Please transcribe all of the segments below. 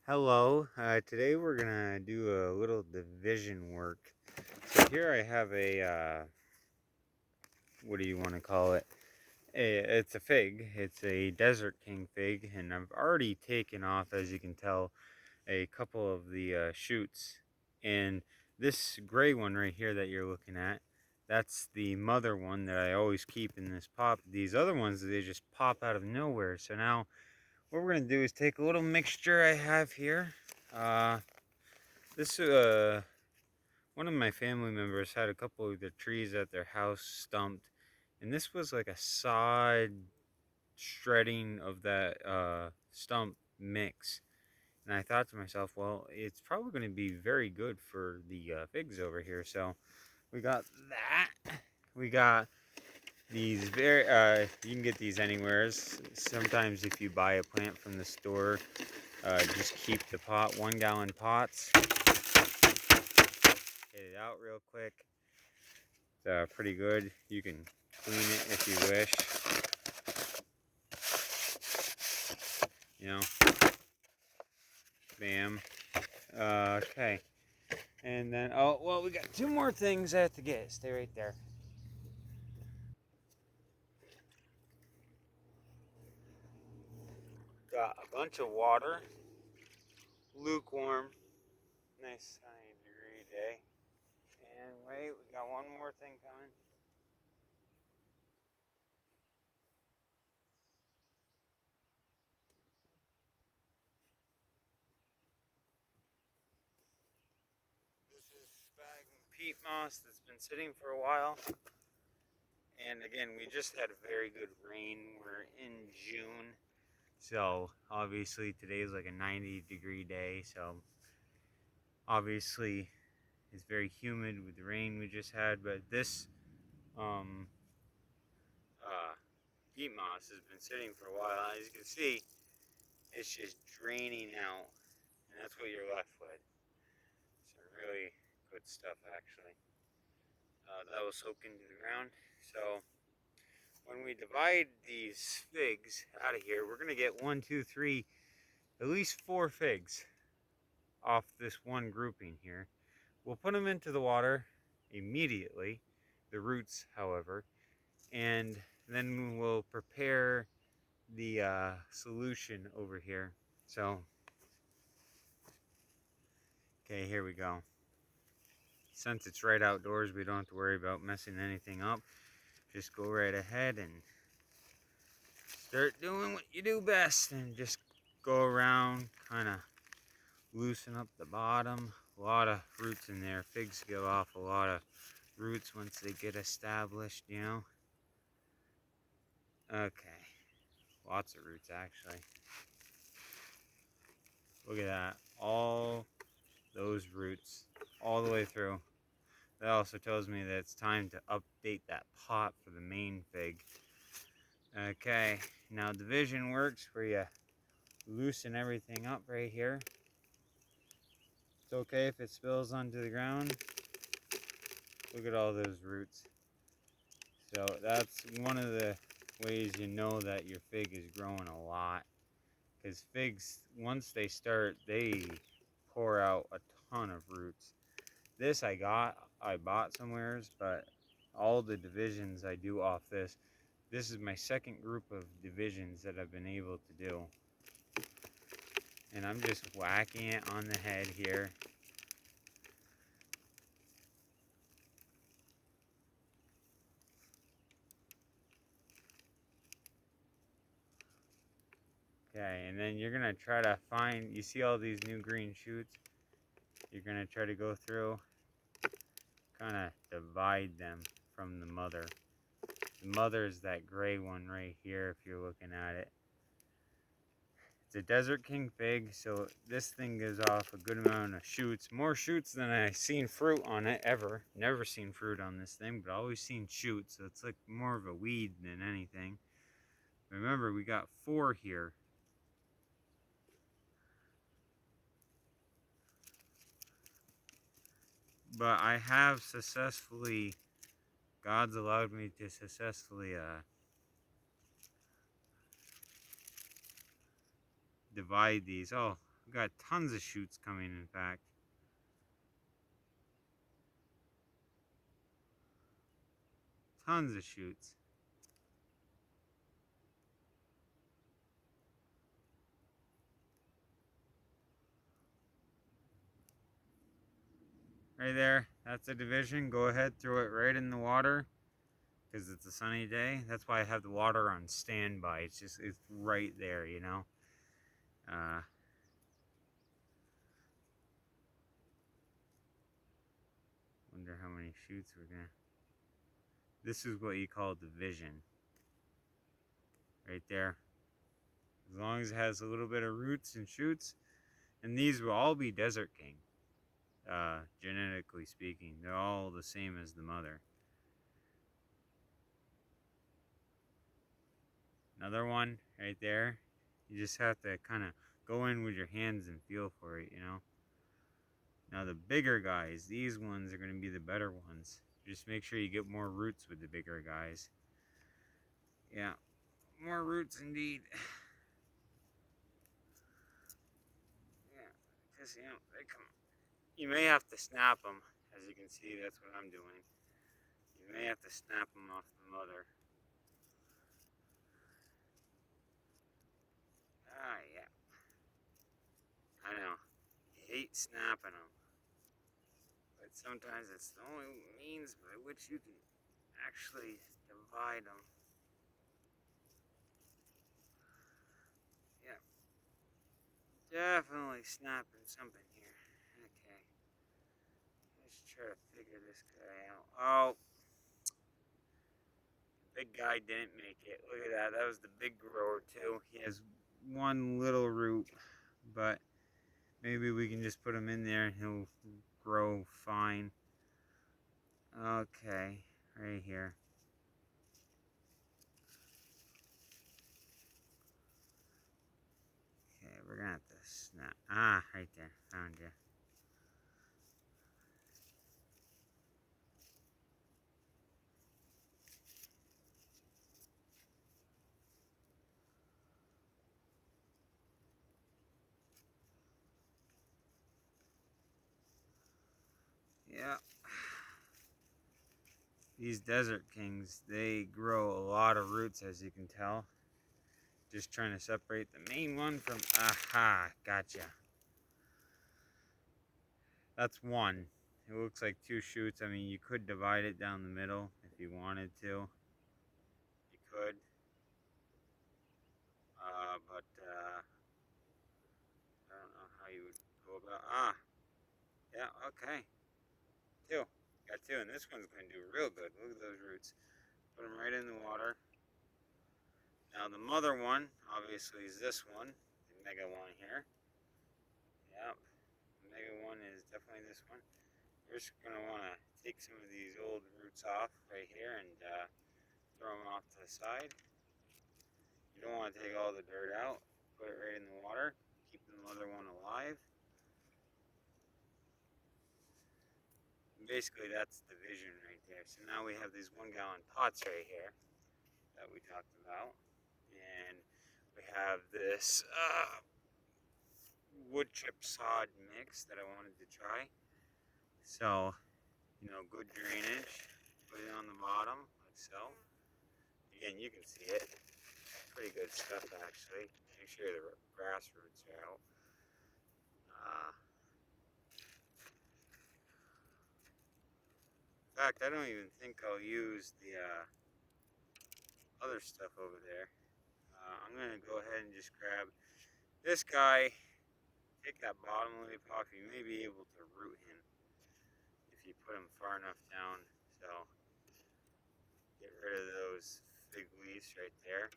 Hello, today we're gonna do a little division work. So here I have what do you want to call it? It's a fig. It's a Desert King fig, and I've already taken off, as you can tell, a couple of the shoots. And this gray one right here that you're looking at, that's the mother one that I always keep in this pot. These other ones, they just pop out of nowhere. So now what we're gonna do is take a little mixture I have here. Uh, this One of my family members had a couple of the trees at their house stumped, and this was like a sod shredding of that stump mix. And I thought to myself, well, it's probably going to be very good for the figs over here. So we got that. We got these you can get these anywhere. Sometimes if you buy a plant from the store, just keep the 1 gallon pots. Get it out real quick. It's pretty good. You can clean it if you wish. You know, bam. Okay. And then, oh, well, we got two more things I have to get. Stay right there. Got a bunch of water. Lukewarm. Nice sunny degree day. And wait, we got one more thing coming. This is sphagnum peat moss that's been sitting for a while. And again, we just had a very good rain. We're in June. So obviously today is like a 90-degree day. So obviously it's very humid with the rain we just had. But this um, uh, peat moss has been sitting for a while. As you can see, it's just draining out. And that's what you're left with. Some really good stuff actually. That will soak into the ground. So when we divide these figs out of here, we're going to get 1, 2, 3, at least 4 figs off this one grouping here. We'll put them into the water immediately, the roots, however, and then we'll prepare the solution over here. So, okay, here we go. Since it's right outdoors, we don't have to worry about messing anything up. Just go right ahead and start doing what you do best and just go around, kind of loosen up the bottom. A lot of roots in there. Figs give off a lot of roots once they get established, you know. Okay, lots of roots actually. Look at that, all those roots all the way through. That also tells me that it's time to update that pot for the main fig. Okay, now division works where you loosen everything up right here. It's okay if it spills onto the ground. Look at all those roots. So that's one of the ways you know that your fig is growing a lot. Because figs, once they start, they pour out a ton of roots. This I bought somewheres, but all the divisions I do off this. This is my second group of divisions that I've been able to do. And I'm just whacking it on the head here. Okay, and then you're gonna try to find, you see all these new green shoots? You're gonna try to go through, kind of divide them from the mother. The mother is that gray one right here if you're looking at it. It's a Desert King fig, so this thing gives off a good amount of shoots. More shoots than I've seen fruit on it ever. Never seen fruit on this thing, but always seen shoots, so it's like more of a weed than anything. Remember, we got 4 here. But I have successfully, God's allowed me to successfully divide these. Oh, We've got tons of shoots coming, in fact. Tons of shoots. Right there, that's a division. Go ahead, throw it right in the water because it's a sunny day. That's why I have the water on standby. It's right there, you know. Uh, wonder how many shoots we're gonna. This is what you call division. Right there. As long as it has a little bit of roots and shoots, and these will all be Desert King. Genetically speaking, they're all the same as the mother. Another one right there. You just have to kind of go in with your hands and feel for it, you know. Now the bigger guys, these ones are going to be the better ones. Just make sure you get more roots with the bigger guys. Yeah, more roots indeed. Yeah, because, you know, they come. You may have to snap them. As you can see, that's what I'm doing. You may have to snap them off the mother. Ah, yeah. I know. You hate snapping them. But sometimes it's the only means by which you can actually divide them. Yeah. Definitely snapping something here. Okay. Let's try to figure this guy out. Oh, big guy didn't make it. Look at that. That was the big grower too. He has one little root, but maybe we can just put him in there and he'll grow fine. Okay, right here. Okay, we're gonna have to snap. Ah, right there. Found you. Yeah. These Desert Kings, they grow a lot of roots, as you can tell. Just trying to separate the main one from... Aha, gotcha. That's one. It looks like two shoots. I mean, you could divide it down the middle if you wanted to. You could. But I don't know how you would go about... Ah, yeah, okay. Two. Got two, and this one's going to do real good. Look at those roots. Put them right in the water. Now the mother one, obviously, is this one, the mega one here. Yep, the mega one is definitely this one. We're just gonna want to take some of these old roots off right here and throw them off to the side. You don't want to take all the dirt out. Put it right in the water. Keep the mother one alive. And basically, that's the vision right there. So now we have these 1-gallon pots right here that we talked about, and we have this wood chip sod mix that I wanted to try. So, you know, good drainage. Put it on the bottom, like so. Again, you can see it. Pretty good stuff, actually. Make sure the grass roots are out. In fact, I don't even think I'll use the other stuff over there. I'm going to go ahead and just grab this guy. Take that bottom leaf off. You may be able to root him if you put him far enough down. So, get rid of those fig leaves right there.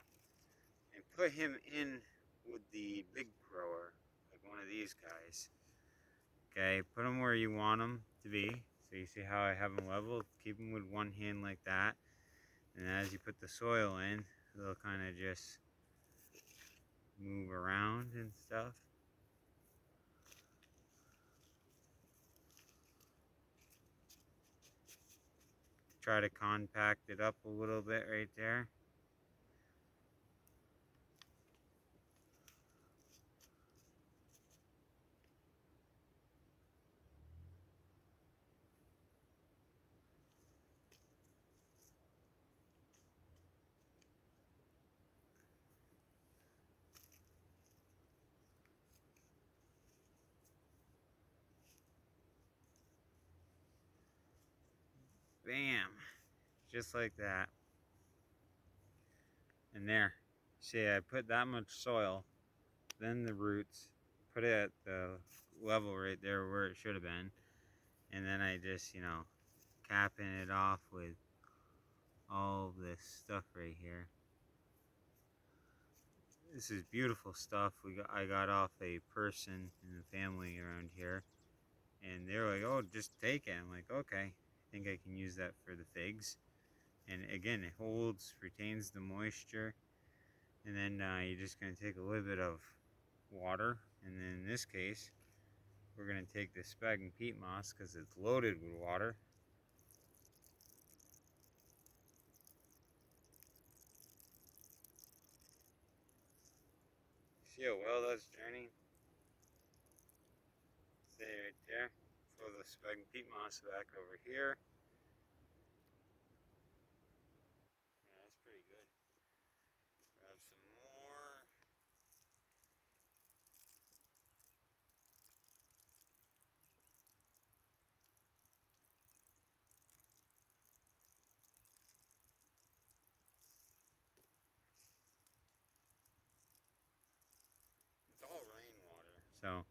And put him in with the big grower, like one of these guys. Okay, put them where you want them to be. So you see how I have them level? Keep them with one hand like that. And as you put the soil in, they'll kind of just move around and stuff. Try to compact it up a little bit right there. Bam. Just like that. And there. See, I put that much soil, then the roots, put it at the level right there where it should have been. And then I just, capping it off with all this stuff right here. This is beautiful stuff. I got off a person in the family around here, and they were like, "Oh, just take it." I'm like, "Okay, I think I can use that for the figs." And again, it holds, retains the moisture, and then you're just gonna take a little bit of water, and then in this case, we're gonna take the spag and peat moss because it's loaded with water. See how well that's draining? Stay right there. Throw the spag and peat moss back over here. Yeah, that's pretty good. Grab some more. It's all rainwater. So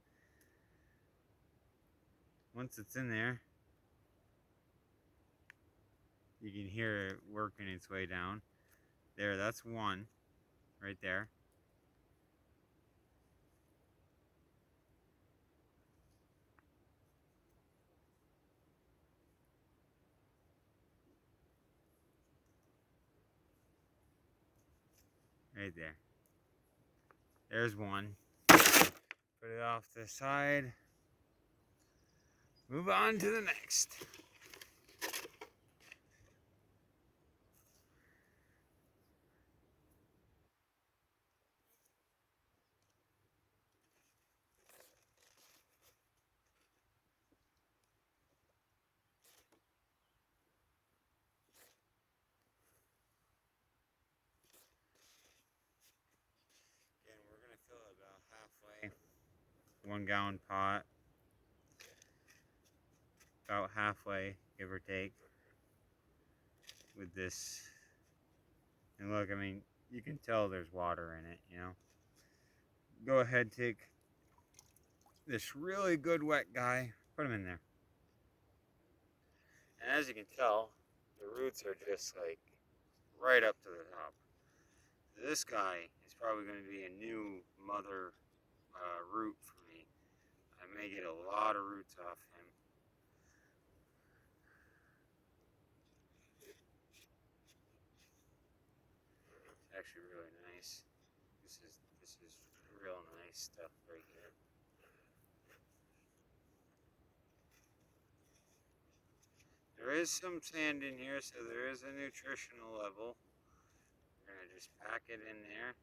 once it's in there, you can hear it working its way down. There, that's one right there. Right there. There's one. Put it off to the side. Move on to the next. Again, we're going to fill it about halfway. 1 gallon pot. About halfway, give or take, with this. And look, I mean, you can tell there's water in it, Go ahead, take this really good wet guy, put him in there. And as you can tell, the roots are just like right up to the top. This guy is probably going to be a new mother root for me. I may get a lot of roots off him. It's actually really nice. This is real nice stuff right here. There is some sand in here, so there is a nutritional level. We're gonna just pack it in there.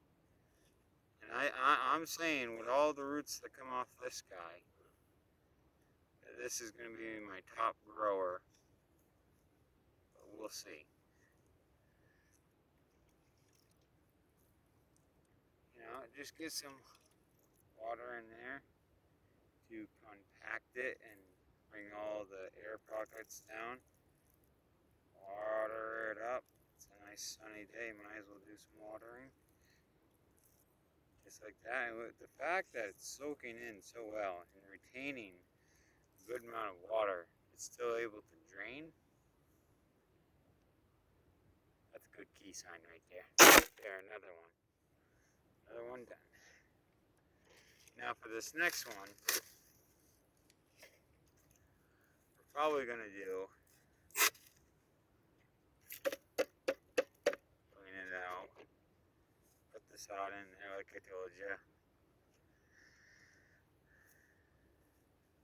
And I'm saying with all the roots that come off this guy, this is gonna be my top grower. But we'll see. Just get some water in there to compact it and bring all the air pockets down. Water it up. It's a nice sunny day. Might as well do some watering. Just like that. And with the fact that it's soaking in so well and retaining a good amount of water, it's still able to drain. That's a good key sign right there. There, another one. Another one done. Now for this next one, we're probably going to do clean it out. Put the sod in there like I told you.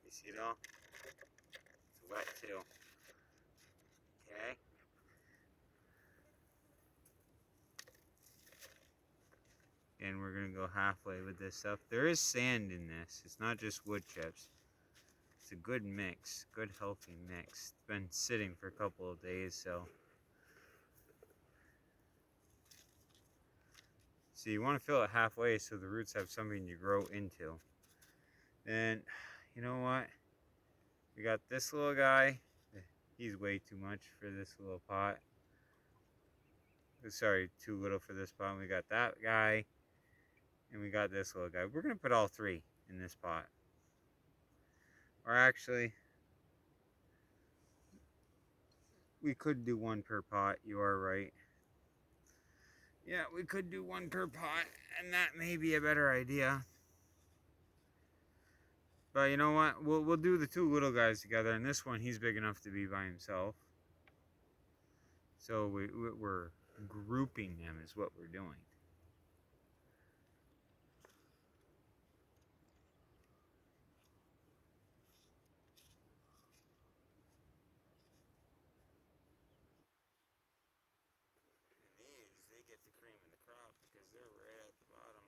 You see it all? It's wet too. Okay. And we're going to go halfway with this stuff. There is sand in this. It's not just wood chips. It's a good mix. Good healthy mix. It's been sitting for a couple of days, so. So you want to fill it halfway so the roots have something to grow into. Then, you know what? We got this little guy. He's way too much for this little pot. Sorry, too little for this pot. We got that guy, and we got this little guy. We're going to put all three in this pot. Or actually, we could do one per pot. You are right. Yeah, we could do one per pot, and that may be a better idea. But you know what? We'll do the two little guys together, and this one, he's big enough to be by himself. So we're grouping them is what we're doing. And these, they get the cream of the crop because they're right at the bottom.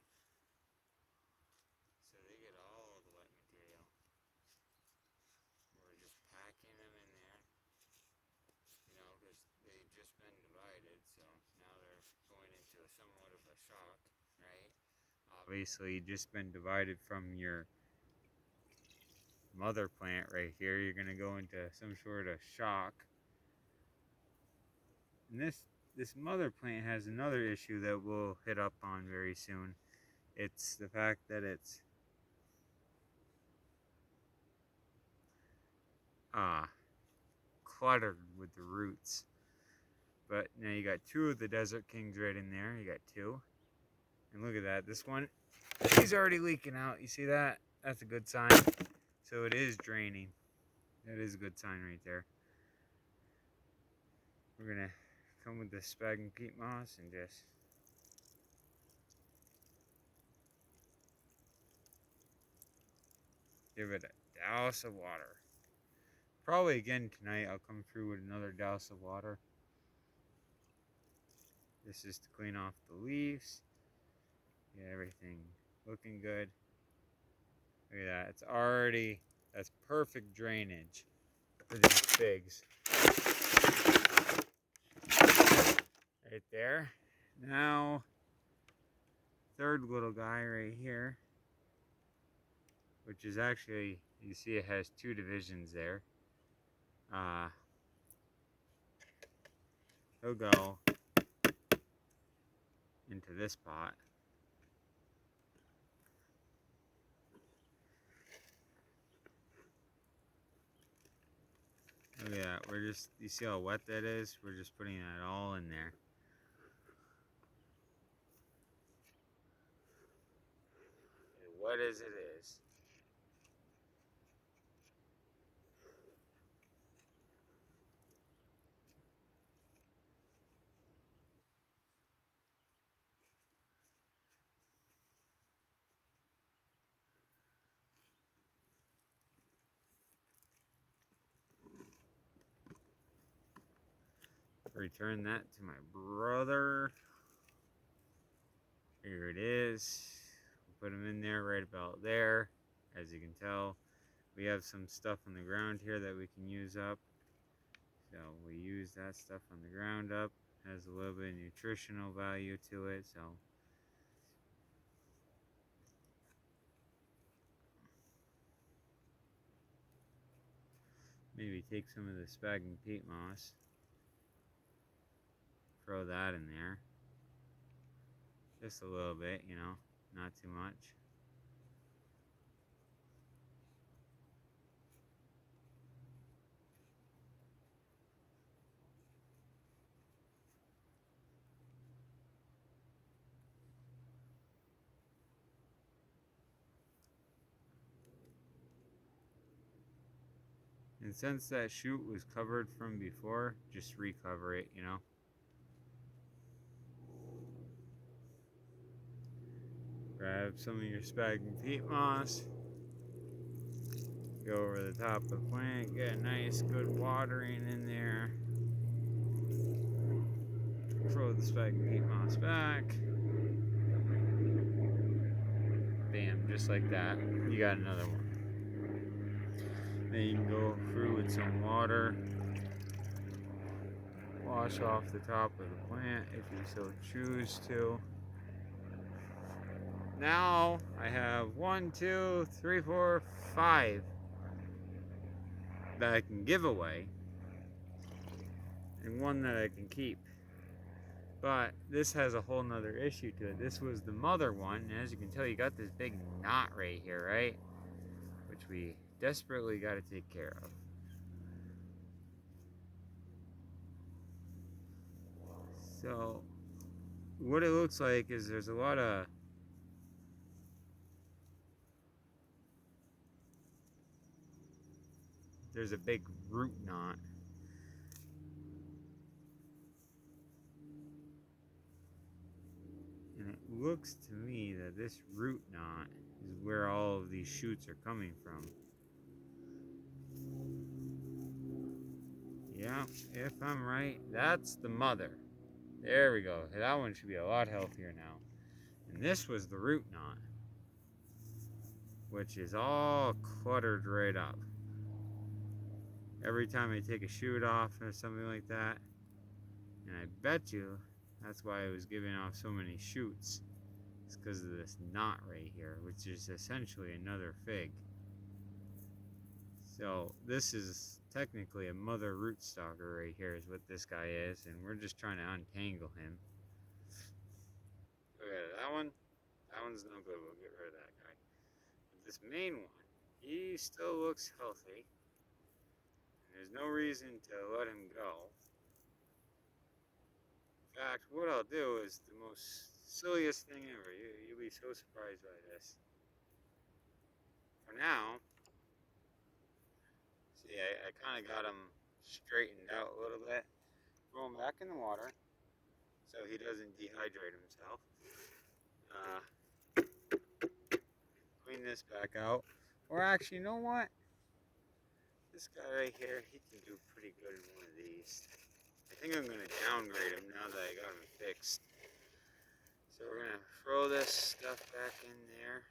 So they get all the wet material. We're just packing them in there, you know, because they've just been divided. So now they're going into somewhat of a shock, right? Obviously, just been divided from your mother plant right here. You're going to go into some sort of shock. And this mother plant has another issue that we'll hit up on very soon. It's the fact that it's cluttered with the roots. But now you got two of the Desert Kings right in there. You got two. And look at that. This one, he's already leaking out. You see that? That's a good sign. So it is draining. That is a good sign right there. We're going to come with the spag and peat moss and just give it a douse of water. Probably again tonight I'll come through with another douse of water. This is to clean off the leaves. Get everything looking good. Look at that. It's already, that's perfect drainage for these figs. Right there. Now, third little guy right here, which is actually, you see it has two divisions there. He'll go into this pot. Look at that. We're just, you see how wet that is? We're just putting that all in there. As wet as it is. Return that to my brother. Here it is. We'll put them in there right about there. As you can tell, we have some stuff on the ground here that we can use up. So we use that stuff on the ground up. Has a little bit of nutritional value to it. So maybe take some of the spag and peat moss. Throw that in there. Just a little bit, you know, not too much. And since that shoot was covered from before, just recover it, you know. Grab some of your spag and peat moss. Go over the top of the plant, get a nice good watering in there. Throw the spag and peat moss back. Bam, just like that. You got another one. Then you can go through with some water. Wash off the top of the plant if you so choose to. Now I have 1, 2, 3, 4, 5 that I can give away. and one that I can keep. But this has a whole nother issue to it. This was the mother one, and as you can tell, you got this big knot right here, right? Which we desperately got to take care of. So, what it looks like is there's a big root knot. And it looks to me that this root knot is where all of these shoots are coming from. Yeah, if I'm right, that's the mother. There we go. That one should be a lot healthier now. And this was the root knot, which is all cluttered right up. Every time I take a shoot off or something like that, and I bet you that's why it was giving off so many shoots. It's because of this knot right here, which is essentially another fig. So this is technically a mother rootstocker right here is what this guy is, and we're just trying to untangle him. Look at that one. That one's no good. We'll get rid of that guy. But this main one, he still looks healthy. And there's no reason to let him go. In fact, what I'll do is the most silliest thing ever. You'll be so surprised by this. For now, see, I kind of got him straightened out a little bit. Throw him back in the water so he doesn't dehydrate himself. Clean this back out. Or actually, you know what? This guy right here, he can do pretty good in one of these. I think I'm going to downgrade him now that I got him fixed. So we're going to throw this stuff back in there.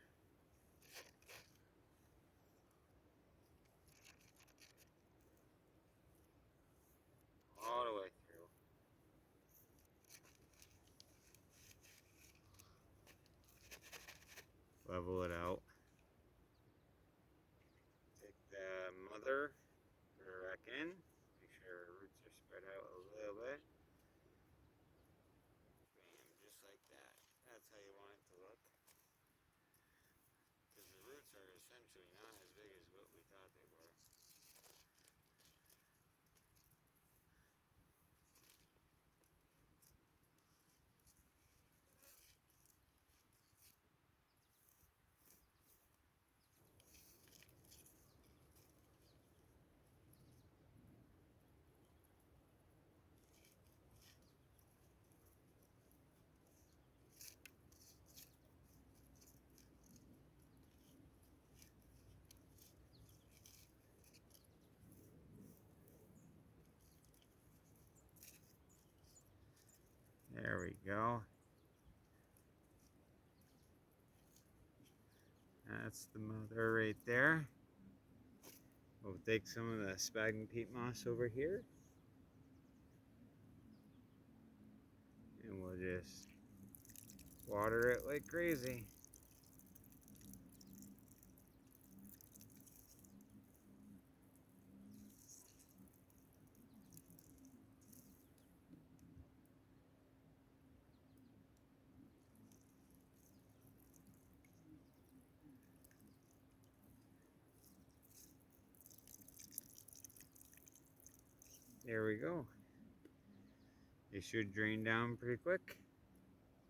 All the way through. Level it out. Take the mother, put her back in. Make sure her roots are spread out a little bit. Bam, just like that. That's how you want it to look. Because the roots are essentially not as big as what we thought they were. There we go. That's the mother right there. We'll take some of the sphagnum peat moss over here. And we'll just water it like crazy. There we go. They should drain down pretty quick.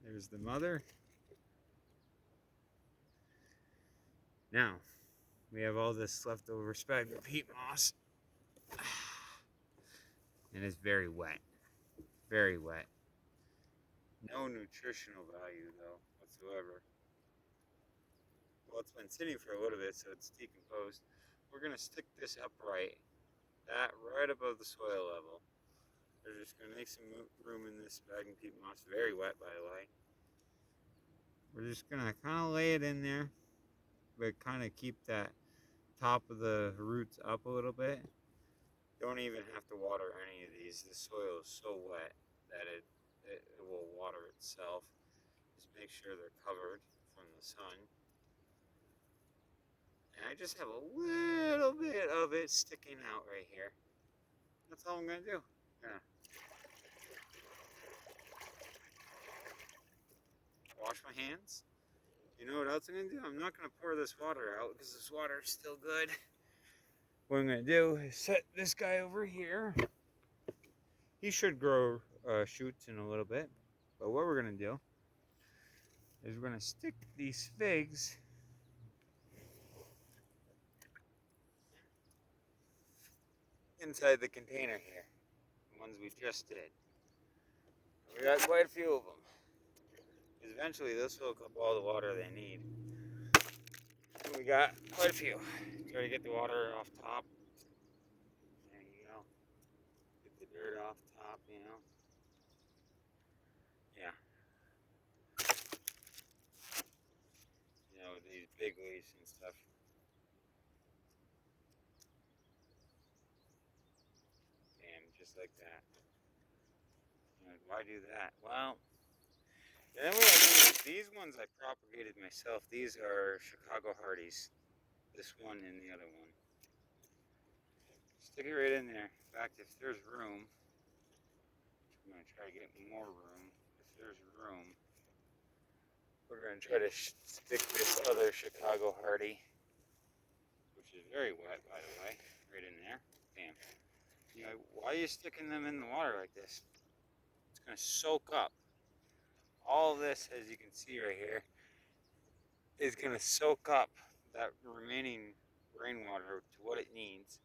There's the mother. Now, we have all this leftover sphagnum peat moss. And it's very wet. Very wet. No nutritional value, though, whatsoever. Well, it's been sitting for a little bit, so it's decomposed. We're going to stick this upright, that right above the soil level. We're just going to make some room in this sphagnum peat moss. Very wet, by the way. We're just going to kind of lay it in there, but kind of keep that top of the roots up a little bit. Don't even have to water any of these. The soil is so wet that it will water itself. Just make sure they're covered from the sun. And I just have a little bit of it sticking out right here. That's all I'm going to do. Yeah. wash my hands. You know what else I'm gonna do? I'm not gonna pour this water out because this water is still good. What I'm gonna do is set this guy over here. He should grow shoots in a little bit. But what we're gonna do is we're gonna stick these figs inside the container here. The ones we just did. We got quite a few of them. Because eventually they'll soak up all the water they need. And we got quite a few. Try to get the water off top. There you go. Get the dirt off top, you know. Yeah. You know, these big leaves and stuff. Bam, just like that. You know, why do that? Well, then we have these ones I propagated myself. These are Chicago Hardies. This one and the other one. Stick it right in there. In fact, if there's room, I'm going to try to get more room. If there's room, we're going to try to stick this other Chicago Hardy, which is very wet, by the way, right in there. Bam. You know, why are you sticking them in the water like this? It's going to soak up. All this, as you can see right here, is going to soak up that remaining rainwater to what it needs.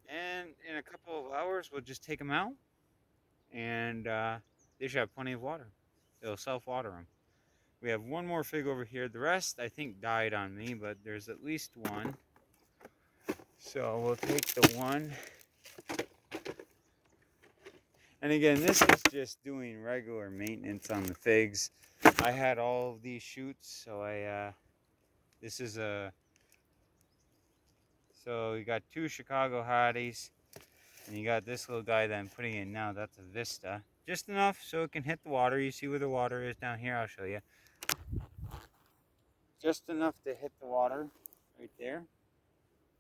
And in a couple of hours, we'll just take them out, and they should have plenty of water. It'll self-water them. We have one more fig over here. The rest, I think, died on me, but there's at least one. So we'll take the one. And again, this is just doing regular maintenance on the figs. I had all of these shoots, so this is so you got two Chicago Hotties, and you got this little guy that I'm putting in now. That's a Vista. Just enough so it can hit the water. You see where the water is down here? I'll show you. Just enough to hit the water right there.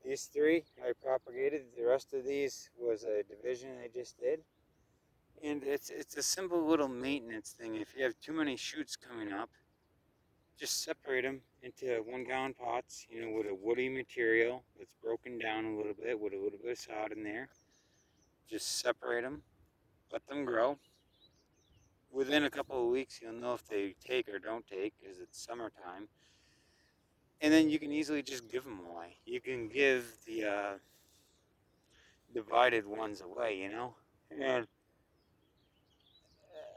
These three I propagated. The rest of these was a division I just did. And it's a simple little maintenance thing. If you have too many shoots coming up, just separate them into 1 gallon pots, you know, with a woody material that's broken down a little bit with a little bit of sod in there. Just separate them, let them grow. Within a couple of weeks, you'll know if they take or don't take because it's summertime. And then you can easily just give them away. You can give the divided ones away, you know? And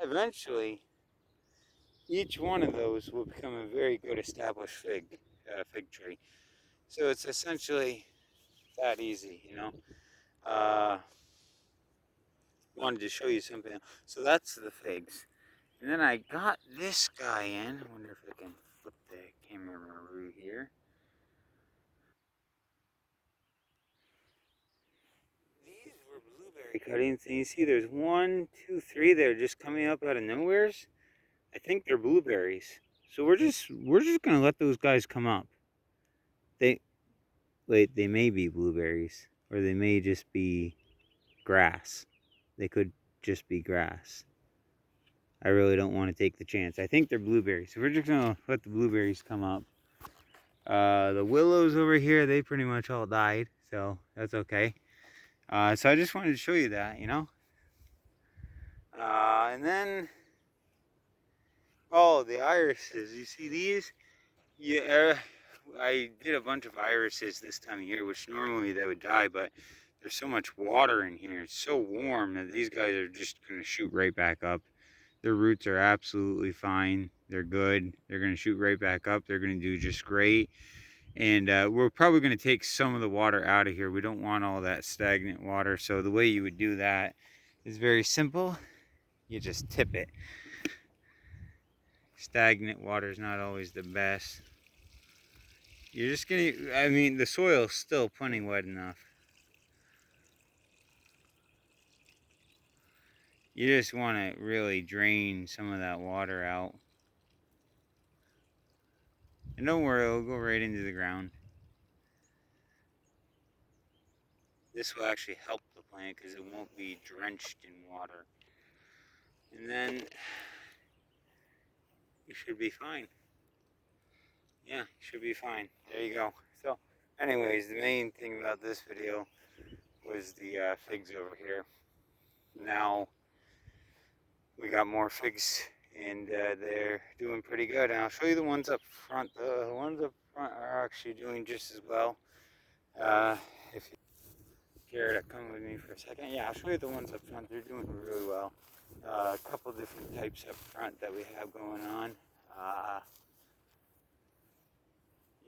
eventually, each one of those will become a very good established fig tree. So it's essentially that easy, you know? Wanted to show you something. So that's the figs. And then I got this guy in. I wonder if I can flip the camera over here. These were blueberry cuttings, and you see there's 1, 2, 3 that are just coming up out of nowheres. I think they're blueberries. So we're just gonna let those guys come up. They they may be blueberries, or they may just be grass. They could just be grass. I really don't want to take the chance. I think they're blueberries. So we're just gonna let the blueberries come up. The willows over here, they pretty much all died, so that's okay. So I just wanted to show you that, you know. And then, oh, the irises. You see these? Yeah, I did a bunch of irises this time of year, which normally they would die, but there's so much water in here. It's so warm that these guys are just going to shoot right back up. Their roots are absolutely fine. They're good. They're going to shoot right back up. They're going to do just great. And we're probably going to take some of the water out of here. We don't want all that stagnant water. So the way you would do that is very simple. You just tip it. Stagnant water is not always the best. You're just gonna, I mean, the soil's still plenty wet enough. You just want to really drain some of that water out. And don't worry, it'll go right into the ground. This will actually help the plant because it won't be drenched in water. And then you should be fine. Yeah, you should be fine. There you go. So, anyways, the main thing about this video was the figs over here. Now we got more figs, and they're doing pretty good. And I'll show you the ones up front. The ones up front are actually doing just as well. If you care to come with me for a second, yeah, I'll show you the ones up front. They're doing really well. A couple different types up front that we have going on.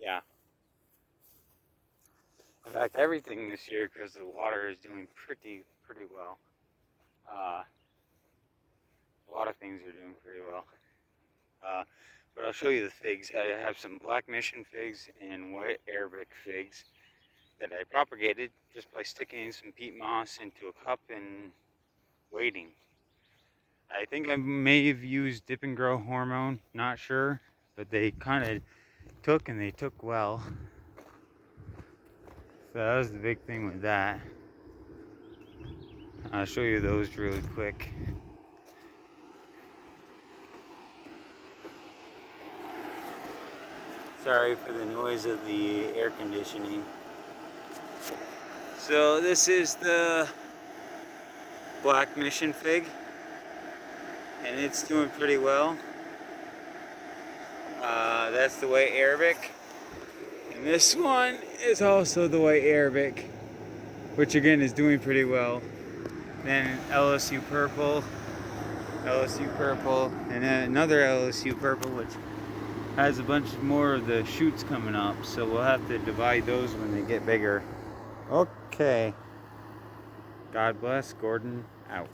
Yeah. In fact, everything this year, because the water is doing pretty well. A lot of things are doing pretty well. But I'll show you the figs. I have some black mission figs and white Arabic figs that I propagated just by sticking some peat moss into a cup and waiting. I think I may have used dip and grow hormone, not sure, but they kind of took, and they took well. So that was the big thing with that. I'll show you those really quick. Sorry for the noise of the air conditioning. So this is the black mission fig, and it's doing pretty well. That's the white Arabic, and this one is also the white Arabic, which again is doing pretty well. Then LSU purple, and then another LSU purple, which has a bunch more of the shoots coming up, so we'll have to divide those when they get bigger. Okay. God bless. Gordon out.